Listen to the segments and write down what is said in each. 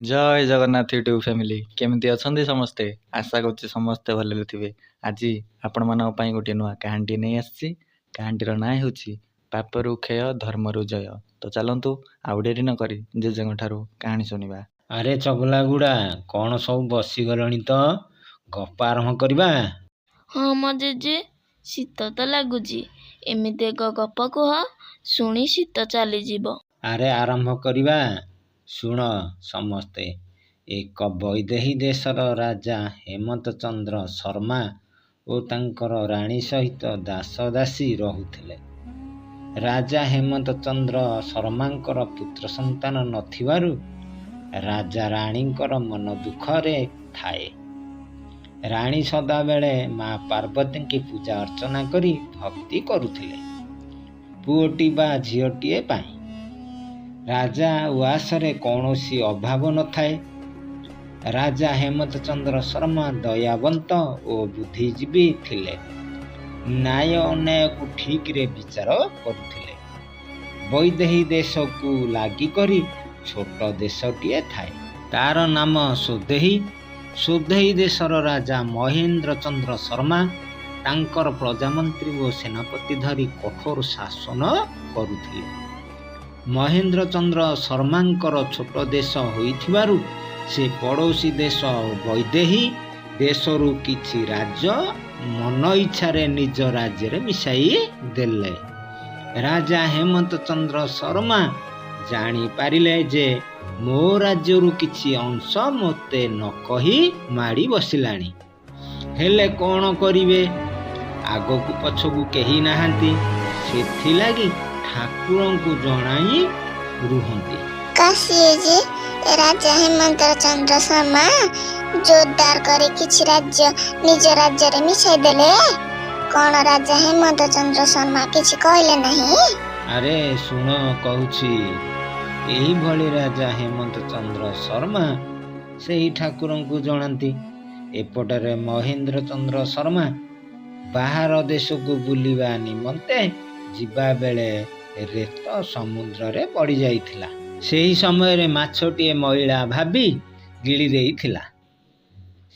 ଜୟ Jagannath YouTube family କେମିତି ଅଛନ୍ତି ସମସ୍ତେ? ଆଶା କରୁଛି ସମସ୍ତେ ଭଲରେ ଥିବେ। ଆଜି ଆପଣମାନଙ୍କ ପାଇଁ ଗୋଟିଏ ନୂଆ କାହାଣୀଟି ନେଇ ଆସିଛି। କାହାଣୀଟିର ନାଁ ହେଉଛି ପାପରୁ କ୍ଷୟ ଧର୍ମରୁ ଜୟ। ତ ଚାଲନ୍ତୁ ଆଉ ଡେରି ନ କରି ଜେଜେଙ୍କ ଠାରୁ କାହାଣୀ ଶୁଣିବା। ଆରେ ଚଗଲା ଗୁଡା କଣ ସବୁ ବସିଗଲଣି ତ? ଗପ ଆରମ୍ଭ କରିବା। ହଁ ମୋ ଜେଜେ, ଶୀତ ତ ଲାଗୁଛି। ଏମିତି ଏକ ଗପ କୁହ, ଶୁଣି ଶୀତ ଚାଲିଯିବ। ଆରେ ଆରମ୍ଭ କରିବା। ଶୁଣ ସମସ୍ତେ। ଏକ ବୈଦେହୀ ଦେଶର ରାଜା ହେମନ୍ତ ଚନ୍ଦ୍ର ଶର୍ମା ଓ ତାଙ୍କର ରାଣୀ ସହିତ ଦାସ ଦାସୀ ରହୁଥିଲେ। ରାଜା ହେମନ୍ତ ଚନ୍ଦ୍ର ଶର୍ମାଙ୍କର ପୁତ୍ର ସନ୍ତାନ ନଥିବାରୁ ରାଜା ରାଣୀଙ୍କର ମନ ଦୁଃଖରେ ଥାଏ। ରାଣୀ ସଦାବେଳେ ମା ପାର୍ବତୀଙ୍କୁ ପୂଜା ଅର୍ଚ୍ଚନା କରି ଭକ୍ତି କରୁଥିଲେ ପୁଅଟି ବା ଝିଅଟିଏ ପାଇଁ। ରାଜା ଉଆସରେ କୌଣସି ଅଭାବ ନଥାଏ। ରାଜା ହେମନ୍ତ ଚନ୍ଦ୍ର ଶର୍ମା ଦୟାବନ୍ତ ଓ ବୁଦ୍ଧିଜୀବୀ ଥିଲେ। ନ୍ୟାୟ ଅନ୍ୟାୟକୁ ଠିକରେ ବିଚାର କରୁଥିଲେ। ବୈଦେହୀ ଦେଶକୁ ଲାଗି କରି ଛୋଟ ଦେଶଟିଏ ଥାଏ। ତାର ନାମ ସୋଦେହୀ। ସୋଦେହୀ ଦେଶର ରାଜା ମହେନ୍ଦ୍ର ଚନ୍ଦ୍ର ଶର୍ମା ତାଙ୍କର ପ୍ରଜାମନ୍ତ୍ରୀ ଓ ସେନାପତି ଧରି କଠୋର ଶାସନ କରୁଥିଲେ। ମହେନ୍ଦ୍ର ଚନ୍ଦ୍ର ଶର୍ମାଙ୍କର ଛୋଟ ଦେଶ ହୋଇଥିବାରୁ ସେ ପଡ଼ୋଶୀ ଦେଶ ବୈଦେହୀ ଦେଶରୁ କିଛି ରାଜ୍ୟ ମନ ଇଚ୍ଛାରେ ନିଜ ରାଜ୍ୟରେ ମିଶାଇ ଦେଲେ। ରାଜା ହେମନ୍ତ ଚନ୍ଦ୍ର ଶର୍ମା ଜାଣିପାରିଲେ ଯେ ମୋ ରାଜ୍ୟରୁ କିଛି ଅଂଶ ମୋତେ ନ କହି ମାଡ଼ି ବସିଲାଣି। ହେଲେ କ'ଣ କରିବେ? ଆଗକୁ ପଛକୁ କେହି ନାହାନ୍ତି। ସେଥିଲାଗି ଠାକୁରଙ୍କୁ ଜଣାଇ ରୁହନ୍ତି। କାଶିଏ ଯେ ରାଜା ହେମନ୍ତ ଚନ୍ଦ୍ର ଶର୍ମା ଜୋରଦାର କରି କିଛି ରାଜ୍ୟ ନିଜ ରାଜ୍ୟରେ ମିଶାଇ ଦେଲେ। କ'ଣ ରାଜା ହେମନ୍ତ ଚନ୍ଦ୍ର ଶର୍ମା କିଛି କହିଲେ ନାହିଁ? ଆରେ ଶୁଣ କହୁଛି। ଏହିଭଳି ରାଜା ହେମନ୍ତ ଚନ୍ଦ୍ର ଶର୍ମା ସେହି ଠାକୁରଙ୍କୁ ଜଣାନ୍ତି। ଏପଟରେ ମହେନ୍ଦ୍ର ଚନ୍ଦ୍ର ଶର୍ମା ବାହାର ଦେଶକୁ ବୁଲିବା ନିମନ୍ତେ ଯିବା ବେଳେ ରେତ ସମୁଦ୍ରରେ ପଡ଼ି ଯାଇଥିଲା। ସେହି ସମୟରେ ମାଛଟିଏ ମଇଳା ଭାବି ଗିଳି ଦେଇଥିଲା।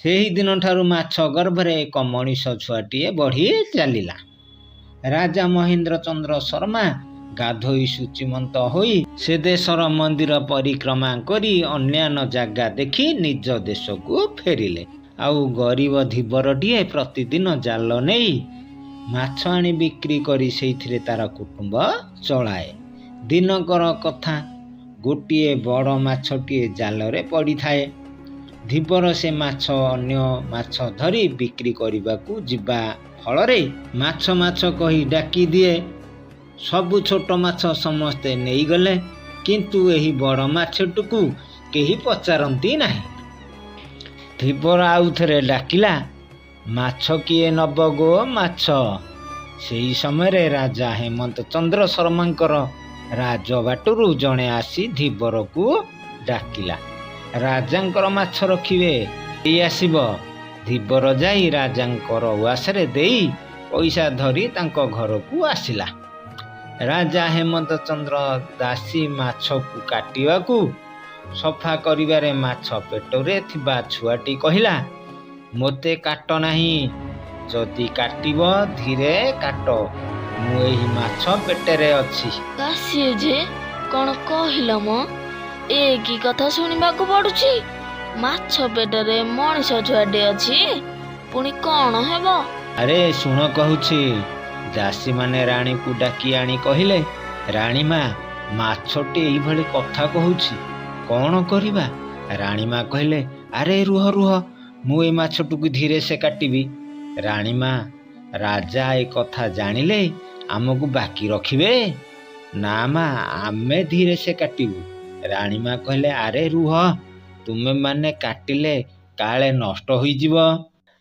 ସେହି ଦିନଠାରୁ ମାଛ ଗର୍ଭରେ ଏକ ମଣିଷ ଛୁଆଟିଏ ବଢ଼ି ଚାଲିଲା। ରାଜା ମହେନ୍ଦ୍ର ଚନ୍ଦ୍ର ଶର୍ମା ଗାଧୋଇ ଶୁଚିମନ୍ତ ହୋଇ ସେ ଦେଶର ମନ୍ଦିର ପରିକ୍ରମା କରି ଅନ୍ୟାନ୍ୟ ଜାଗା ଦେଖି ନିଜ ଦେଶକୁ ଫେରିଲେ। ଆଉ ଗରିବ ଧୀବରଟିଏ ପ୍ରତିଦିନ ଜାଲ ନେଇ ମାଛ ଆଣି ବିକ୍ରି କରି ସେଇଥିରେ ତାର କୁଟୁମ୍ବ ଚଳାଏ। ଦିନକର କଥା, ଗୋଟିଏ ବଡ଼ ମାଛଟିଏ ଜାଲରେ ପଡ଼ିଥାଏ। ଧୀବର ସେ ମାଛ ଅନ୍ୟ ମାଛ ଧରି ବିକ୍ରି କରିବାକୁ ଯିବା ଫଳରେ ମାଛ ମାଛ କହି ଡାକି ଦିଏ। ସବୁ ଛୋଟ ମାଛ ସମସ୍ତେ ନେଇଗଲେ, କିନ୍ତୁ ଏହି ବଡ଼ ମାଛଟିକୁ କେହି ପଚାରନ୍ତି ନାହିଁ। ଧୀବର ଆଉ ଥରେ ଡାକିଲା, ମାଛ କିଏ ନବ ଗୋ ମାଛ? ସେହି ସମୟରେ ରାଜା ହେମନ୍ତ ଚନ୍ଦ୍ର ଶର୍ମାଙ୍କର ରାଜବାଟରୁ ଜଣେ ଆସି ଧୀବରକୁ ଡାକିଲା, ରାଜାଙ୍କର ମାଛ ରଖିବେ, ଏଇ ଆସିବ। ଧୀବର ଯାଇ ରାଜାଙ୍କର ଉଆସରେ ଦେଇ ପଇସା ଧରି ତାଙ୍କ ଘରକୁ ଆସିଲା। ରାଜା ହେମନ୍ତ ଚନ୍ଦ୍ର ଦାସୀ ମାଛକୁ କାଟିବାକୁ ସଫା କରିବାରେ ମାଛ ପେଟରେ ଥିବା ଛୁଆଟି କହିଲା, ମୋତେ କାଟ ନାହିଁ। ଯଦି କାଟିବ ଧୀରେ କାଟ, ମୁଁ ଏହି ମାଛ ପେଟରେ ଅଛି। କାଶିଏ ଯେ କ'ଣ କହିଲ ମ? ଏ କି କଥା ଶୁଣିବାକୁ ପଡୁଛି? ମାଛ ପେଟରେ ମଣିଷ ଛୁଆଟେ ଅଛି, ପୁଣି କ'ଣ ହେବ? ଆରେ ଶୁଣ କହୁଛି। ଦାସୀମାନେ ରାଣୀକୁ ଡାକି ଆଣି କହିଲେ, ରାଣୀମା, ମାଛଟି ଏଇଭଳି କଥା କହୁଛି, କ'ଣ କରିବା? ରାଣୀମା କହିଲେ, ଆରେ ରୁହ ରୁହ, ମୁଁ ଏ ମାଛଟିକୁ ଧୀରେ ସେ କାଟିବି। ରାଣୀମା, ରାଜା ଏ କଥା ଜାଣିଲେ ଆମକୁ ବାକି ରଖିବେ? ନା ମା, ଆମେ ଧୀରେ ସେ କାଟିବୁ। ରାଣୀମା କହିଲେ, ଆରେ ରୁହ, ତୁମେ ମାନେ କାଟିଲେ କାଳେ ନଷ୍ଟ ହୋଇଯିବ।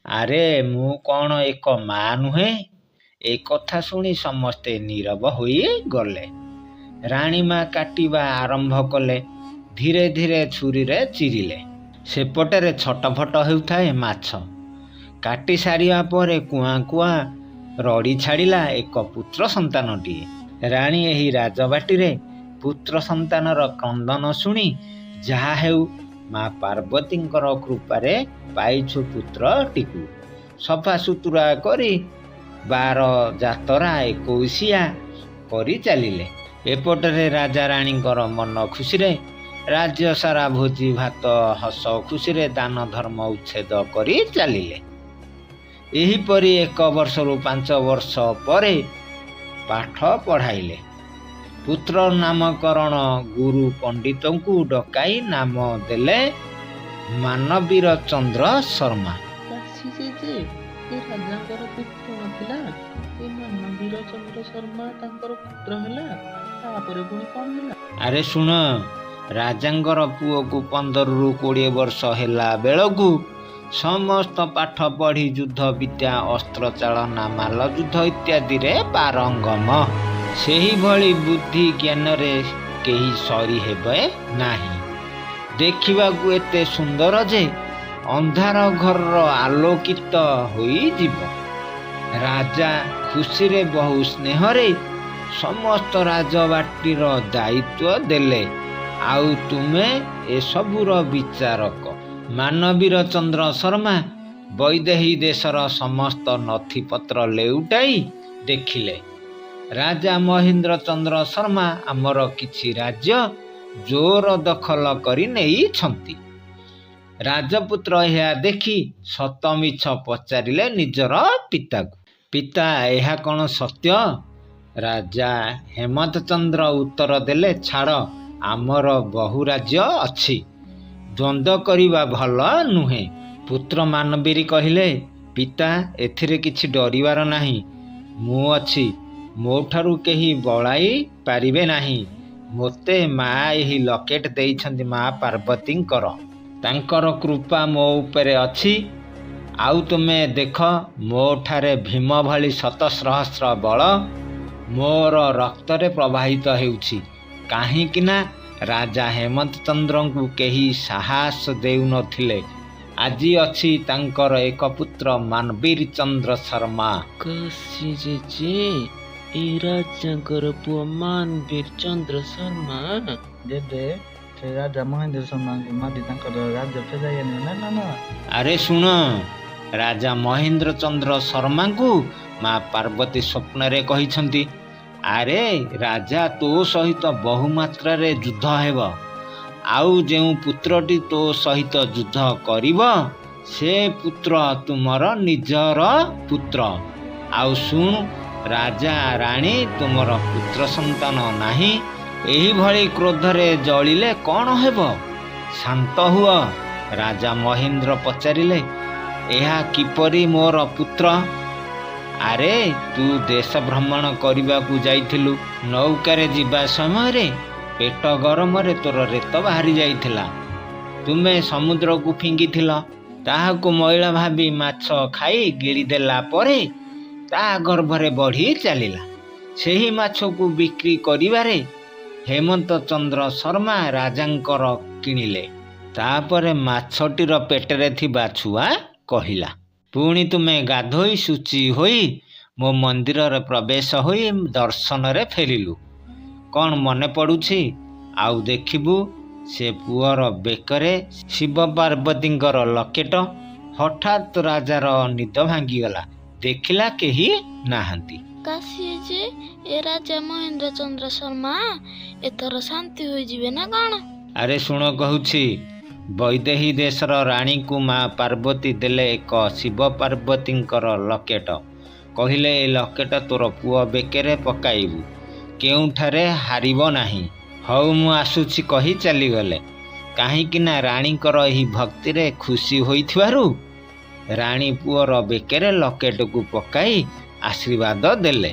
ଆରେ ମୁଁ କ'ଣ ଏକ ମା ନୁହେଁ? ଏ କଥା ଶୁଣି ସମସ୍ତେ ନୀରବ ହୋଇଗଲେ। ରାଣୀମା କାଟିବା ଆରମ୍ଭ କଲେ। ଧୀରେ ଧୀରେ ଛୁରୀରେ ଚିରିଲେ। ସେପଟରେ ଛଟଫଟ ହେଉଥାଏ ମାଛ। କାଟି ସାରିବା ପରେ କୁଆଁ କୁଆଁ ରଡ଼ି ଛାଡ଼ିଲା ଏକ ପୁତ୍ର ସନ୍ତାନଟିଏ। ରାଣୀ ଏହି ରାଜବାଟିରେ ପୁତ୍ର ସନ୍ତାନର କ୍ରନ୍ଦନ ଶୁଣି ଯାହା ହେଉ ମା ପାର୍ବତୀଙ୍କର କୃପାରେ ପାଇଛୁ ପୁତ୍ରଟିକୁ। ସଫାସୁତୁରା କରି 12 ଯାତରା 21 କରି ଚାଲିଲେ। ଏପଟରେ ରାଜା ରାଣୀଙ୍କର ମନ ଖୁସିରେ ରାଜ୍ୟ ସାରା ଭୋଜି ଭାତ ହସ ଖୁସିରେ ଦାନ ଧର୍ମ ଉଚ୍ଛେଦ କରି ଚାଲିଲେ। ଏହିପରି 1 ବର୍ଷରୁ 5 ବର୍ଷ ପରେ ପାଠ ପଢ଼ାଇଲେ। ପୁତ୍ର ନାମକରଣ ଗୁରୁ ପଣ୍ଡିତଙ୍କୁ ଡକାଇ ନାମ ଦେଲେ ମାନବୀର ଚନ୍ଦ୍ର ଶର୍ମା। ଏ ରାଜାଙ୍କର ପୁତ୍ର ନଥିଲା, ଏ ମାନବୀର ଚନ୍ଦ୍ର ଶର୍ମା ତାଙ୍କର ପୁତ୍ର ହେଲା। ତାପରେ ପୁଣି କଣ ହେଲା? ଆରେ ଶୁଣ, ରାଜାଙ୍କର ପୁଅକୁ 15ରୁ 20 ବର୍ଷ ହେଲା ବେଳକୁ ସମସ୍ତ ପାଠ ପଢ଼ି ଯୁଦ୍ଧ ବିଦ୍ୟା ଅସ୍ତ୍ର ଚାଳନା ମାଲ ଯୁଦ୍ଧ ଇତ୍ୟାଦିରେ ପାରଙ୍ଗମ। ସେହିଭଳି ବୁଦ୍ଧି ଜ୍ଞାନରେ କେହି ସରି ହେବେ ନାହିଁ। ଦେଖିବାକୁ ଏତେ ସୁନ୍ଦର ଯେ ଅନ୍ଧାର ଘରର ଆଲୋକିତ ହୋଇଯିବ। ରାଜା ଖୁସିରେ ବହୁ ସ୍ନେହରେ ସମସ୍ତ ରାଜବାଟୀର ଦାୟିତ୍ୱ ଦେଲେ। ଆଉ ତୁମେ ଏସବୁର ବିଚାରକ। ମାନବୀର ଚନ୍ଦ୍ର ଶର୍ମା ବୈଦେହୀ ଦେଶର ସମସ୍ତ ନଥିପତ୍ର ଲେଉଟାଇ ଦେଖିଲେ। ରାଜା ମହେନ୍ଦ୍ର ଚନ୍ଦ୍ର ଶର୍ମା ଆମର କିଛି ରାଜ୍ୟ ଜୋର ଦଖଲ କରି ନେଇଛନ୍ତି। ରାଜପୁତ୍ର ଏହା ଦେଖି ସତ ମିଛ ପଚାରିଲେ ନିଜର ପିତାକୁ। ପିତା, ଏହା କ'ଣ ସତ୍ୟ? ରାଜା ହେମନ୍ତ ଚନ୍ଦ୍ର ଉତ୍ତର ଦେଲେ, ଛାଡ଼, ଆମର ବହୁ ରାଜ୍ୟ ଅଛି, ଦ୍ୱନ୍ଦ୍ୱ କରିବା ଭଲ ନୁହେଁ। ପୁତ୍ର ମାନବୀର କହିଲେ, ପିତା, ଏଥିରେ କିଛି ଡରିବାର ନାହିଁ। ମୁଁ ଅଛି, ମୋ ଠାରୁ କେହି ବଳାଇ ପାରିବେ ନାହିଁ। ମୋତେ ମା ଏହି ଲକେଟ୍ ଦେଇଛନ୍ତି ମା ପାର୍ବତୀଙ୍କର। ତାଙ୍କର କୃପା ମୋ ଉପରେ ଅଛି। ଆଉ ତୁମେ ଦେଖ, ମୋ ଠାରେ ଭୀମ ଭଳି ଶତସହସ୍ର ବଳ ମୋର ରକ୍ତରେ ପ୍ରବାହିତ ହେଉଛି। କାହିଁକି ନା ରାଜା ହେମନ୍ତ ଚନ୍ଦ୍ରଙ୍କୁ କେହି ସାହସ ଦେଉନଥିଲେ। ଆଜି ଅଛି ତାଙ୍କର ଏକ ପୁତ୍ର ମାନବୀର ଚନ୍ଦ୍ର ଶର୍ମା। ଏ ରାଜାଙ୍କର ପୁଅ ମାନବୀର ଚନ୍ଦ୍ର ଶର୍ମା। ଜେଜେ, ସେ ରାଜା ମହେନ୍ଦ୍ର ଶର୍ମାଙ୍କୁ ମାରି ତାଙ୍କର ରାଜ୍ୟ ଫେରାଇ ଆଣିବେ ନା? ଆରେ ଶୁଣ, ରାଜା ମହେନ୍ଦ୍ର ଚନ୍ଦ୍ର ଶର୍ମାଙ୍କୁ ମା ପାର୍ବତୀ ସ୍ୱପ୍ନରେ କହିଛନ୍ତି, ଆରେ ରାଜା, ତୋ ସହିତ ବହୁ ମାତ୍ରାରେ ଯୁଦ୍ଧ ହେବ। ଆଉ ଯେଉଁ ପୁତ୍ରଟି ତୋ ସହିତ ଯୁଦ୍ଧ କରିବ ସେ ପୁତ୍ର ତୁମର ନିଜର ପୁତ୍ର। ଆଉ ଶୁଣ, ରାଜା ରାଣୀ ତୁମର ପୁତ୍ର ସନ୍ତାନ ନାହିଁ। ଏହିଭଳି କ୍ରୋଧରେ ଜଳିଲେ କ'ଣ ହେବ? ଶାନ୍ତ ହୁଅ। ରାଜା ମହେନ୍ଦ୍ର ପଚାରିଲେ, ଏହା କିପରି ମୋର ପୁତ୍ର? ଆରେ, ତୁ ଦେଶ ଭ୍ରମଣ କରିବାକୁ ଯାଇଥିଲୁ। ନୌକାରେ ଯିବା ସମୟରେ ପେଟ ଗରମରେ ତୋର ରେତ ବାହାରି ଯାଇଥିଲା। ତୁମେ ସମୁଦ୍ରକୁ ଫିଙ୍ଗିଥିଲ। ତାହାକୁ ମଇଳା ଭାବି ମାଛ ଖାଇ ଗିଳିଦେଲା ପରେ ତା ଗର୍ଭରେ ବଢ଼ି ଚାଲିଲା। ସେହି ମାଛକୁ ବିକ୍ରି କରିବାରେ ହେମନ୍ତ ଚନ୍ଦ୍ର ଶର୍ମା ରାଜାଙ୍କର କିଣିଲେ। ତାପରେ ମାଛଟିର ପେଟରେ ଥିବା ଛୁଆ କହିଲା, ପୁଣି ତୁମେ ଗାଧୋଇ ଶୁଚି ହୋଇ ମୋ ମନ୍ଦିରରେ ପ୍ରବେଶ ହୋଇ ଦର୍ଶନରେ ଫେରିଲୁ। କ'ଣ ମନେ ପଡ଼ୁଛି? ଆଉ ଦେଖିବୁ, ସେ ପୁଅର ବେକରେ ଶିବ ପାର୍ବତୀଙ୍କର ଲକେଟ। ହଠାତ୍ ରାଜାର ନିଦ ଭାଙ୍ଗିଗଲା। ଦେଖିଲା କେହି ନାହାନ୍ତି। କାଶୀ ଯେ ଏ ରାଜା ମହେନ୍ଦ୍ର ଚନ୍ଦ୍ର ଶର୍ମା ଏଥର ଶାନ୍ତି ହୋଇଯିବେ ନା କ'ଣ? ଆରେ ଶୁଣ କହୁଛି, ବୈଦେହୀ ଦେଶର ରାଣୀକୁ ମା ପାର୍ବତୀ ଦେଲେ ଏକ ଶିବ ପାର୍ବତୀଙ୍କର ଲକେଟ। କହିଲେ, ଏ ଲକେଟ ତୋର ପୁଅ ବେକରେ ପକାଇବୁ, କେଉଁଠାରେ ହାରିବ ନାହିଁ। ହଉ, ମୁଁ ଆସୁଛି କହି ଚାଲିଗଲେ। କାହିଁକି ନା ରାଣୀଙ୍କର ଏହି ଭକ୍ତିରେ ଖୁସି ହୋଇଥିବାରୁ ରାଣୀ ପୁଅର ବେକରେ ଲକେଟକୁ ପକାଇ ଆଶୀର୍ବାଦ ଦେଲେ।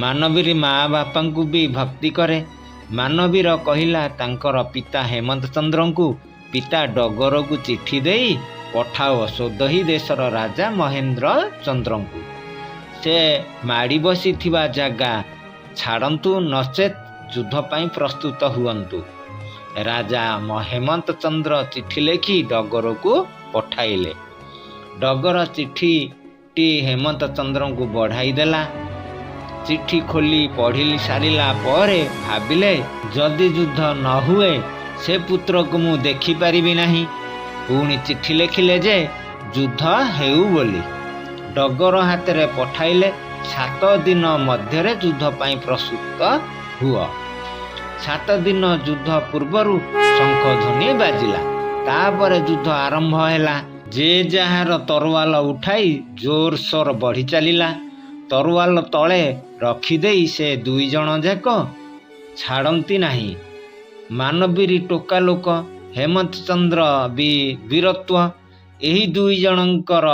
ମାନବୀର ମା ବାପାଙ୍କୁ ବି ଭକ୍ତି କରେ। ମାନବୀର କହିଲା ତାଙ୍କର ପିତା ହେମନ୍ତ ଚନ୍ଦ୍ରଙ୍କୁ, ପିତା ଡଗରକୁ ଚିଠି ଦେଇ ପଠାଅ ସୌଦହୀ ଦେଶର ରାଜା ମହେନ୍ଦ୍ର ଚନ୍ଦ୍ରଙ୍କୁ। ସେ ମାଡ଼ି ବସିଥିବା ଜାଗା ଛାଡ଼ନ୍ତୁ, ନଚେତ୍ ଯୁଦ୍ଧ ପାଇଁ ପ୍ରସ୍ତୁତ ହୁଅନ୍ତୁ। ରାଜା ହେମନ୍ତ ଚନ୍ଦ୍ର ଚିଠି ଲେଖି ଡଗରକୁ ପଠାଇଲେ। ଡଗର ଚିଠିଟି ହେମନ୍ତ ଚନ୍ଦ୍ରଙ୍କୁ ବଢ଼ାଇ ଦେଲା। ଚିଠି ଖୋଲି ପଢ଼ି ସାରିଲା ପରେ ଭାବିଲେ, ଯଦି ଯୁଦ୍ଧ ନ ହୁଏ ସେ ପୁତ୍ରକୁ ମୁଁ ଦେଖିପାରିବି ନାହିଁ। ପୁଣି ଚିଠି ଲେଖିଲେ ଯେ ଯୁଦ୍ଧ ହେଉ ବୋଲି। ଡଗର ହାତରେ ପଠାଇଲେ 7 ଦିନ ମଧ୍ୟରେ ଯୁଦ୍ଧ ପାଇଁ ପ୍ରସ୍ତୁତ ହୁଅ। 7 ଦିନ ଯୁଦ୍ଧ ପୂର୍ବରୁ ଶଙ୍ଖଧ୍ୱନି ବାଜିଲା। ତାପରେ ଯୁଦ୍ଧ ଆରମ୍ଭ ହେଲା। ଯେ ଯାହାର ତରୱାଲ ଉଠାଇ ଜୋରସୋର ବଢ଼ି ଚାଲିଲା। ତରୱାଲ ତଳେ ରଖିଦେଇ ସେ 2 ଜଣ ଯାକ ଛାଡ଼ନ୍ତି ନାହିଁ। ମାନବୀରୀ ଟୋକା ଲୋକ ହେମନ୍ତ ଚନ୍ଦ୍ର ବି ବୀରତ୍ୱ। ଏହି 2 ଜଣଙ୍କର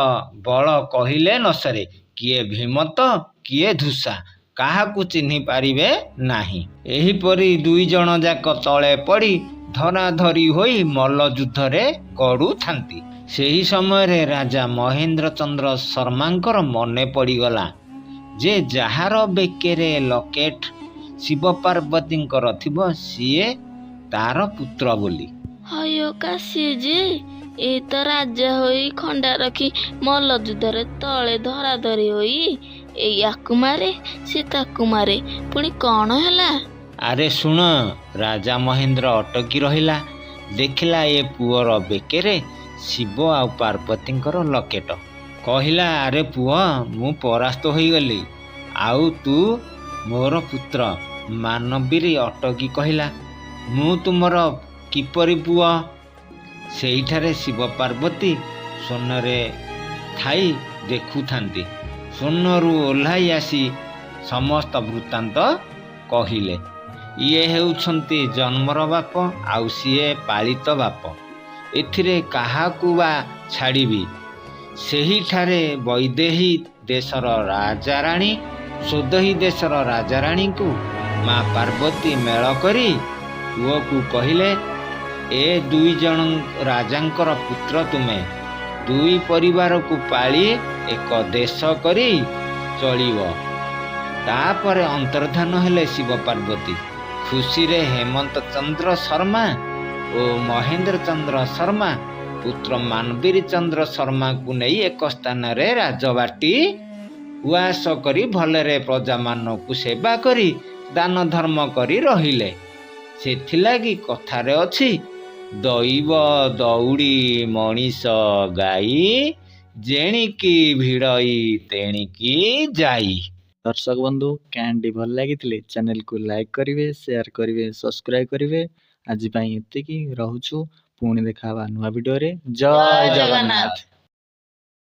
ବଳ କହିଲେ ନ ସରେ। କିଏ ଭୀମ ତ କିଏ ଧୂଷା, କାହାକୁ ଚିହ୍ନି ପାରିବେ ନାହିଁ। ଏହିପରି 2 ଜଣ ଯାକ ତଳେ ପଡ଼ି ଧରାଧରି ହୋଇ ମଲ୍ଲଯୁଦ୍ଧରେ ଗଡ଼ୁଥାନ୍ତି। ସେହି ସମୟରେ ରାଜା ମହେନ୍ଦ୍ର ଚନ୍ଦ୍ର ଶର୍ମାଙ୍କର ମନେ ପଡ଼ିଗଲା ଯେ ଯାହାର ବେକରେ ଲକେଟ୍ ଶିବ ପାର୍ବତୀଙ୍କର ଥିବ ସିଏ ତାର ପୁତ୍ର ବୋଲି। ହୟ କାଶୀଜି, ଏ ତ ରାଜା ହୋଇ ଖଣ୍ଡା ରଖି ମଲ୍ଲଯୁଦ୍ଧରେ ତଳେ ଧରାଧରି ହୋଇ ଏଇ ଆକୁ ମାରେ ସେ ତାକୁ ମାରେ, ପୁଣି କ'ଣ ହେଲା? ଆରେ ଶୁଣ, ରାଜା ମହେନ୍ଦ୍ର ଅଟକି ରହିଲା। ଦେଖିଲା ଏ ପୁଅର ବେକରେ ଶିବ ଆଉ ପାର୍ବତୀଙ୍କର ଲକେଟ। କହିଲା, ଆରେ ପୁଅ, ମୁଁ ପରାସ୍ତ ହୋଇଗଲି, ଆଉ ତୁ ମୋର ପୁତ୍ର। ମାନବୀରୀ ଅଟକି କହିଲା, ମୁଁ ତୁମର କିପରି ପୁଅ? ସେଇଠାରେ ଶିବ ପାର୍ବତୀ ସ୍ୱର୍ଣ୍ଣରେ ଥାଇ ଦେଖୁଥାନ୍ତି। ସ୍ୱର୍ଣ୍ଣରୁ ଓହ୍ଲାଇ ଆସି ସମସ୍ତ ବୃତ୍ତାନ୍ତ କହିଲେ। ଇଏ ହେଉଛନ୍ତି ଜନ୍ମର ବାପ, ଆଉ ସିଏ ପାଳିତ ବାପ। ଏଥିରେ କାହାକୁ ବା ଛାଡ଼ିବି? ସେହିଠାରେ ବୈଦେହୀ ଦେଶର ରାଜାରାଣୀ ସୋଦହୀ ଦେଶର ରାଜାରାଣୀଙ୍କୁ ମା ପାର୍ବତୀ ମେଳ କରି ପୁଅକୁ କହିଲେ, ଏ 2 ଜଣ ରାଜାଙ୍କର ପୁତ୍ର ତୁମେ। 2 ପରିବାରକୁ ପାଳି ଏକ ଦେଶ କରି ଚଳିବ। ତାପରେ ଅନ୍ତର୍ଧାନ ହେଲେ ଶିବ ପାର୍ବତୀ। ଖୁସିରେ ହେମନ୍ତ ଚନ୍ଦ୍ର ଶର୍ମା ଓ ମହେନ୍ଦ୍ର ଚନ୍ଦ୍ର ଶର୍ମା ପୁତ୍ର ମାନବୀର ଚନ୍ଦ୍ର ଶର୍ମାକୁ ନେଇ ଏକ ସ୍ଥାନରେ ରାଜବାଟୀ ଉଆସ କରି ଭଲରେ ପ୍ରଜାମାନଙ୍କୁ ସେବା କରି ଦାନ ଧର୍ମ କରି ରହିଲେ। ସେଥିଲାଗି କଥାରେ ଅଛି, ଦଇବ ଦଉଡ଼ି ମଣିଷ ଗାଇ, ଯେଣିକି ଭିଡ଼ଇ ତେଣିକି ଯାଇ। ଦର୍ଶକ ବନ୍ଧୁ, କାହାଣୀଟି ଭଲ ଲାଗିଥିଲେ ଚ୍ୟାନେଲକୁ ଲାଇକ୍ କରିବେ, ସେୟାର କରିବେ, ସବସ୍କ୍ରାଇବ କରିବେ। ଆଜି ପାଇଁ ଏତିକି, ରହୁଛୁ। ପୁଣି ଦେଖା ହେବା ନୂଆ ଭିଡ଼ିଓରେ। ଜୟ ଜଗନ୍ନାଥ।